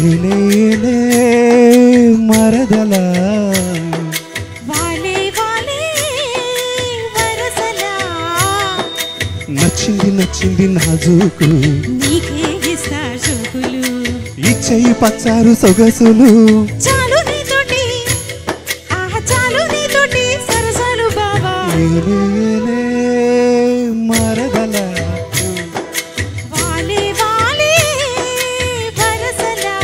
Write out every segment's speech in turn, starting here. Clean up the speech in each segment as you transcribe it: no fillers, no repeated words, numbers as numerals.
ఏలే ఏలే మరదలా వాలే వాలే వరసలా నచ్చింది నచ్చింది నాజూకు నీకే ఇస్తా సోకులు ఇచ్చేయి పచ్చారు సొగసులు చాలు నీతోటి ఆహా చాలు నీతోటి సరసాలు బావా ఏలే ఏలే మరదలా వాలే వాలే వరసలా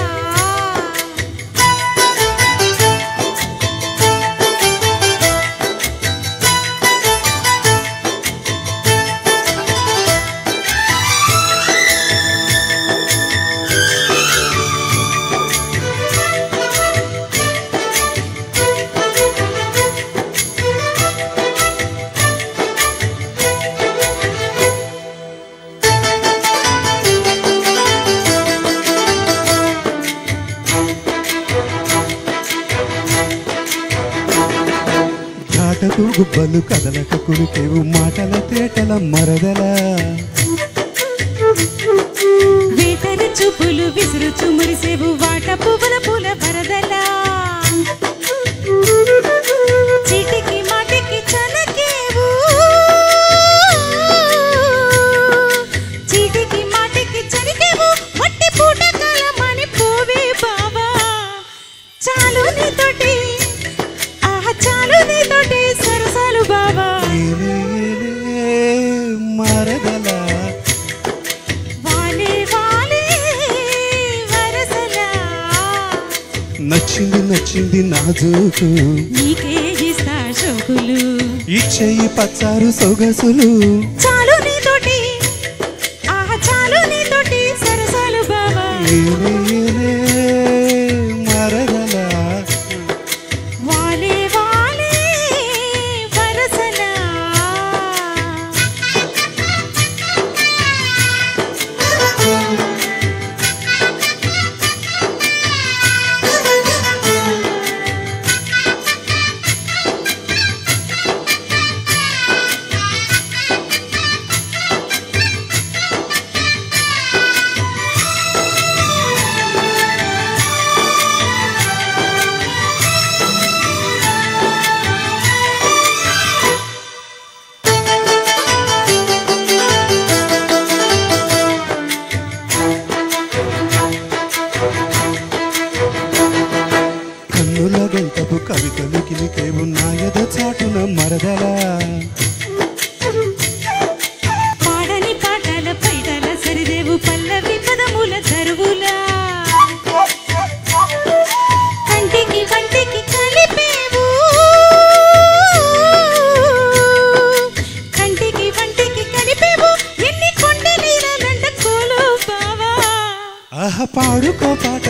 చాటకు గుబ్బలు కదలక కురికేవు మాటల తేటల మరదలా వేటని చూపులు విసురుచు మురిసేవు వాట పువ్వుల పూల వరదలా చీటికి మాటికి చనకేవు చీటికి మాటికి చనికేవు మట్టి పూట కాలమని పోవే బావా చాలు నీతోటి ఆహా చాలు నీతోటి సరసాలు బావా ఏలే ఏలే మరదలా వాలే వాలే వరసలా నచ్చింది నచ్చింది నాజూకు నీకే ఇస్తా సోకులు ఇచ్చేయి పచ్చారు సొగసులు చాలు నీతోటి ఆహా చాలు నీతోటి సరసాలు బావా ఏలే ఏలే మరదలా వాలే వాలే వరసలా కన్నుల గంటపు కవితలు కిలికేవు నాయద చాటున మరదలా పాడని పాటల పైటల సరిదేవు పల్లవి పదముల దరువులా కంటికి వంటికి కలిపేవు కంటికి వంటికి కలిపేవు ఎన్ని కొండ నీరలంట కోలు బావా ఆహ పాడుకో పాట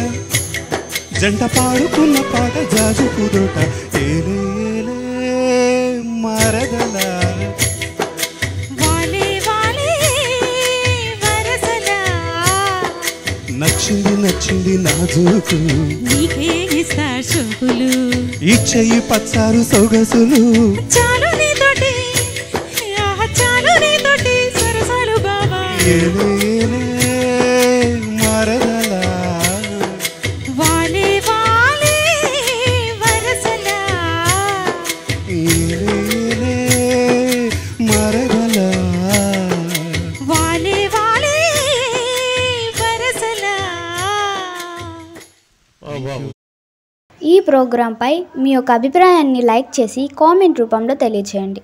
జంట పాడుకున్న పాట జాజు కుదోట ఏలే ఏలే మరదలా వాలే వాలే వరసలా నచ్చింది నచ్చింది నాజూకు నీకే ఇస్తా సోకులు ఇచ్చేయి పచ్చారు సొగసులు చాలు నీతోటి ఆహా చాలు నీతోటి సరసాలు బావా ఏలే ఏలే మరదలా వాలే వాలే వరసలా ఏలే ఏలే మరదలా వాలే వాలే వరసలా ఈ ప్రోగ్రాంపై మీ యొక్క అభిప్రాయాన్ని లైక్ చేసి కామెంట్ రూపంలో తెలియజేయండి.